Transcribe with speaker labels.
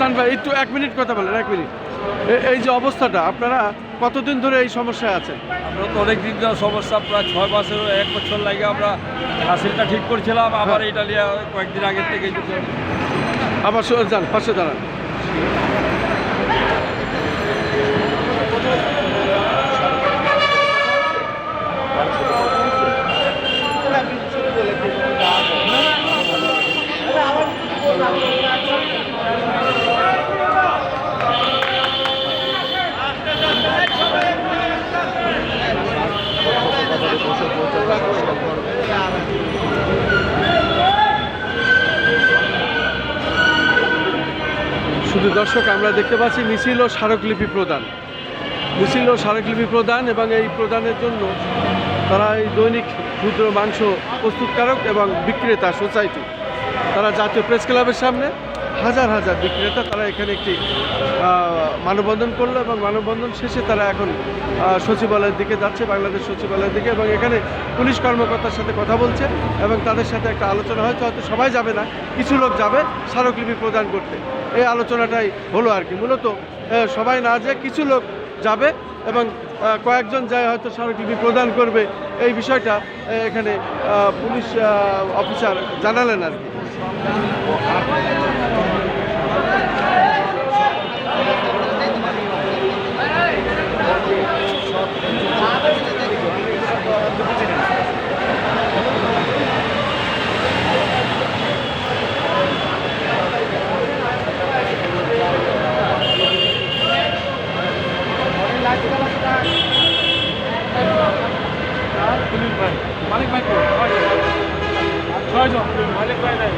Speaker 1: চান ভাই একটু 1 মিনিট কথা বলেন, 1 মিনিট। এই যে অবস্থাটা, আপনারা কতদিন ধরে এই সমস্যায় আছেন?
Speaker 2: আমরা তো অনেক দিন ধরে সমস্যা, প্রায় 6 মাসের 1 বছর লাগে আমরা হাসিলটা ঠিক করছিলাম, আবার এটা নিয়ে কয়েকদিন আগের থেকে
Speaker 1: আবার যান পাশে দাঁড়ান। শুধু দর্শক, আমরা দেখতে পাচ্ছি মিছিল ও স্মারকলিপি প্রদান, মিছিল ও স্মারকলিপি প্রদান, এবং এই প্রদানের জন্য তারা এই দৈনিক ক্ষুদ্র মাংস প্রস্তুতকারক এবং বিক্রেতা সোসাইটি, তারা জাতীয় প্রেস ক্লাবের সামনে হাজার হাজার বিক্রেতা তারা এখানে একটি মানববন্ধন করলো, এবং মানববন্ধন শেষে তারা এখন সচিবালয়ের দিকে যাচ্ছে, বাংলাদেশ সচিবালয়ের দিকে, এবং এখানে পুলিশ কর্মকর্তার সাথে কথা বলছে এবং তাদের সাথে একটা আলোচনা হয়তো সবাই যাবে না, কিছু লোক যাবে স্মারকলিপি প্রদান করতে। এই আলোচনাটাই হলো আর কি, মূলত সবাই না যেয়ে কিছু লোক যাবে এবং কয়েকজন যায় হয়তো স্মারকলিপি প্রদান করবে, এই বিষয়টা এখানে পুলিশ অফিসার জানালেন আর কি।
Speaker 2: মালিক ভাই, 6 জন মালিক ভাই নাই।